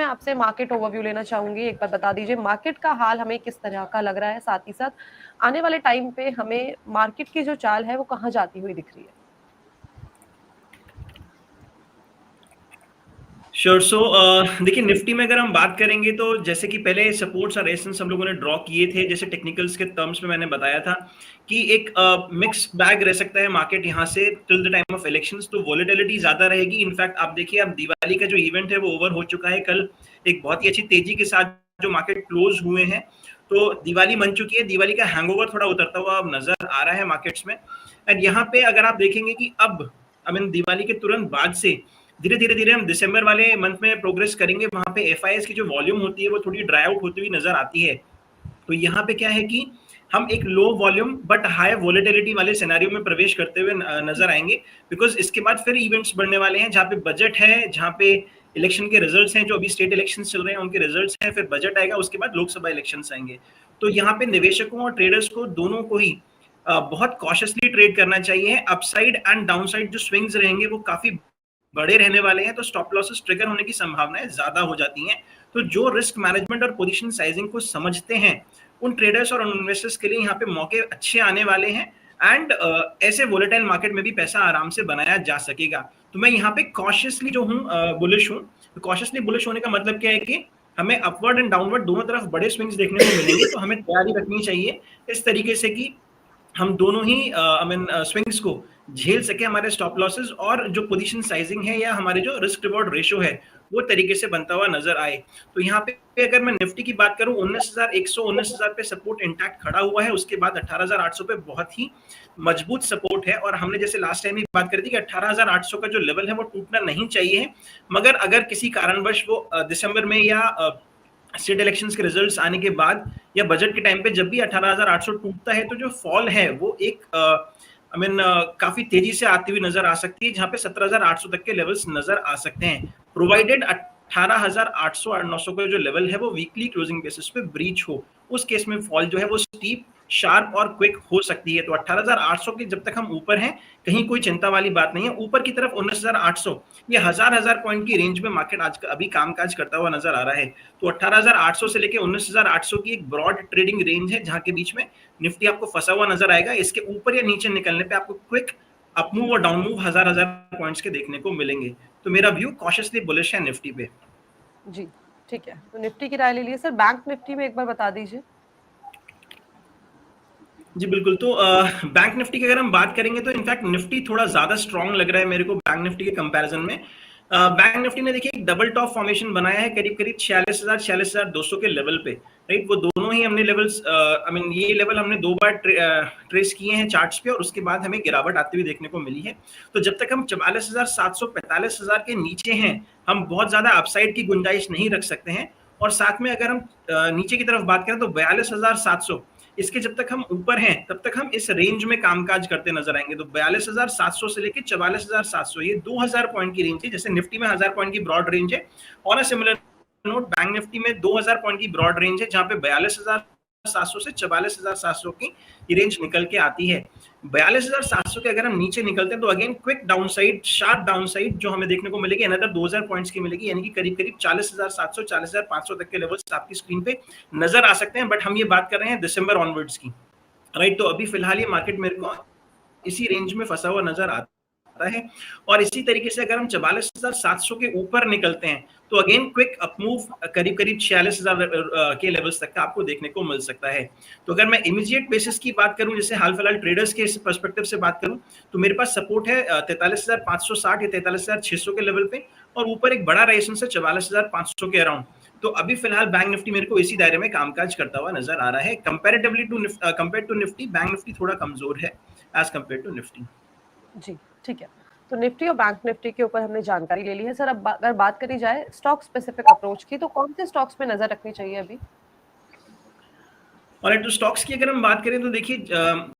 आपसे market overview लेना चाहूंगी। एक बार बता दीजिए मार्केट का हाल हमें किस तरह का लग रहा है, साथ ही साथ आने वाले टाइम पे हमें मार्केट की जो चाल है वो कहाँ जाती हुई दिख रही है। श्योर। सो देखिए, निफ्टी में अगर हम बात करेंगे तो जैसे कि पहले सपोर्ट्स और रेजिस्टेंस हम लोगों ने ड्रॉ किए थे, जैसे टेक्निकल्स के टर्म्स में मैंने बताया था कि एक मिक्स बैग रह सकता है मार्केट यहाँ से till the time of elections. तो वॉलेटिलिटी ज्यादा रहेगी। इनफैक्ट आप देखिए, अब दिवाली का जो इवेंट है वो ओवर हो चुका है। कल एक बहुत ही अच्छी तेजी के साथ जो मार्केट क्लोज हुए हैं, तो दिवाली मन चुकी है। दिवाली का हैंगओवर थोड़ा उतरता हुआ अब नजर आ रहा है मार्केट्स में। एंड यहाँ पे अगर आप देखेंगे कि अब आई मीन दिवाली के तुरंत बाद से धीरे धीरे धीरे हम दिसंबर वाले मंथ में प्रोग्रेस करेंगे। वहां पे एफआईएस की जो वॉल्यूम होती है वो थोड़ी ड्राई आउट होती हुई नजर आती है। तो यहाँ पे क्या है कि हम एक low volume but high volatility वाले सिनेरियो में प्रवेश करते हुए नजर आएंगे। बिकॉज इसके बाद फिर इवेंट्स बढ़ने वाले हैं, जहाँ पे बजट है, जहाँ पे इलेक्शन के रिजल्ट्स हैं, जो अभी स्टेट इलेक्शन चल रहे हैं उनके रिजल्ट्स हैं, फिर बजट आएगा, उसके बाद लोकसभा इलेक्शन आएंगे। तो यहाँ पे निवेशकों और ट्रेडर्स को दोनों को ही बहुत कॉशियसली ट्रेड करना चाहिए। अपसाइड एंड डाउनसाइड जो स्विंग्स रहेंगे वो काफी बड़े रहने वाले हैं, तो स्टॉप लॉसेस ट्रिगर होने की संभावनाएं ज्यादा हो जाती हैं। तो जो रिस्क मैनेजमेंट और पोजीशन साइजिंग को समझते हैं उन ट्रेडर्स और उन इन्वेस्टर्स के लिए यहाँ पे मौके अच्छे आने वाले हैं। एंड ऐसे वोलेटाइल मार्केट में भी पैसा आराम से बनाया जा सकेगा। तो मैं यहाँ पे कॉशियसली जो हूँ बुलिश हूँ। कॉशियसली बुलिश होने का मतलब क्या है कि हमें अपवर्ड एंड डाउनवर्ड दोनों तरफ बड़े स्विंग्स देखने को मिलेंगे। तो हमें तैयारी रखनी चाहिए इस तरीके से कि हम दोनों ही आई मीन स्विंग्स को झेल सके। हमारे स्टॉप लॉसेस और जो पोजीशन साइजिंग है या हमारे जो रिस्क रिवॉर्ड रेशियो है वो तरीके से बनता हुआ नजर आए। तो यहाँ पे अगर मैं निफ्टी की बात करूं, 19,100 19,000 पे सपोर्ट इंटैक्ट खड़ा हुआ है। उसके बाद 18,800 पे बहुत ही मजबूत सपोर्ट है। और हमने जैसे लास्ट टाइम भी बात करी थी कि 18,800 का जो लेवल है वो टूटना नहीं चाहिए। मगर अगर किसी कारणवश वो दिसंबर में या स्टेट इलेक्शंस के रिजल्ट्स आने के बाद या बजट के टाइम पे जब भी 18,800 टूटता है, तो जो फॉल है वो एक आई मीन काफी तेजी से आती हुई नजर आ सकती है, जहां पे 17,800 तक के लेवल्स नजर आ सकते हैं, प्रोवाइडेड 18,800 और 900 का जो लेवल है वो वीकली क्लोजिंग बेसिस पे ब्रीच हो। उस केस में फॉल जो है वो स्टीप, शार्प और क्विक हो सकती है। तो 18,800 के जब तक हम ऊपर हैं कहीं कोई चिंता वाली बात नहीं है। ऊपर की तरफ 19,800 ये हजार पॉइंट की रेंज में मार्केट आज अभी कामकाज करता हुआ नजर आ रहा है। तो 18,800 से लेके 19,800 की एक ब्रॉड ट्रेडिंग रेंज है, जहां के बीच में निफ्टी आपको फंसा हुआ नजर आएगा। इसके ऊपर या नीचे निकलने पे आपको क्विक अप मूव और डाउन मूव हजार पॉइंट्स के देखने को मिलेंगे। तो मेरा व्यू कॉशियसली बुलिश है निफ्टी पे। जी ठीक है, तो निफ्टी की राय ले लिए सर। बैंक निफ्टी में एक बार बता दीजिए। जी बिल्कुल। तो बैंक निफ्टी की अगर हम बात करेंगे तो इनफैक्ट निफ्टी थोड़ा ज्यादा स्ट्रांग लग रहा है मेरे को बैंक निफ्टी के कंपैरिजन में। बैंक निफ्टी ने देखिए एक डबल टॉप फॉर्मेशन बनाया है करीब करीब 46,000 46,200 के लेवल पे। राइट, वो दोनों ही हमने लेवल्स आई मीन ये लेवल हमने दो बार ट्रेस किए हैं चार्ट्स पे, और उसके बाद हमें गिरावट आती हुई देखने को मिली है। तो जब तक हम 44,700 45,000 के नीचे हैं, हम बहुत ज्यादा अपसाइड की गुंजाइश नहीं रख सकते हैं। और साथ में अगर हम नीचे की तरफ बात करें तो 42,700, इसके जब तक हम ऊपर हैं तब तक हम इस रेंज में कामकाज करते नजर आएंगे। तो 42,700 से लेकर 44,700 ये 2,000 पॉइंट की रेंज है। जैसे निफ्टी में 1,000 पॉइंट की ब्रॉड रेंज है, और सिमिलर नोट बैंक निफ्टी में 2,000 पॉइंट की ब्रॉड रेंज है, जहां पे 42,700 से 44,700 की ये रेंज निकल के आती है। 42,700 के अगर हम नीचे निकलते हैं तो again quick downside, sharp downside जो हमें देखने को मिलेगी अनदर 2,000 पॉइंट्स की मिलेगी, यानी कि करीब करीब 40,700 40,500 तक के लेवल्स आपकी स्क्रीन पे नजर आ सकते हैं। बट हम ये बात कर रहे हैं दिसंबर ऑनवर्ड्स की। राइट, तो अभी फिलहाल ये मार्केट मेरे को इसी रेंज में फंसा हुआ नजर आता है। और इसी तरीके से अगर हम 44,700 के ऊपर निकलते हैं तो अगेन क्विक अप मूव करीब करीब 46,000 के लेवल्स तक का आपको देखने को मिल सकता है। तो अगर मैं इमीडिएट बेसिस की बात करूं, जैसे हाल फिलहाल ट्रेडर्स के पर्सपेक्टिव से बात करूं, तो मेरे पास सपोर्ट है 43,560 या 43,600 के लेवल पे, और ऊपर एक बड़ा रेजिस्टेंस है 44,500 के अराउंड। तो अभी फिलहाल बैंक निफ्टी मेरे को इसी दायरे में कामकाज करता हुआ नजर आ रहा है। Comparatively to compare to Nifty, bank Nifty थोड़ा कमजोर है एज कंपेयर टू निफ्टी। जी ठीक है, तो निफ्टी और बैंक निफ्टी के ऊपर हमने जानकारी ले ली है सर। अब अगर बात करी जाए स्टॉक स्पेसिफिक अप्रोच की, तो कौन से स्टॉक्स पे नजर रखनी चाहिए अभी? और तो स्टॉक्स की अगर हम बात करें तो देखिए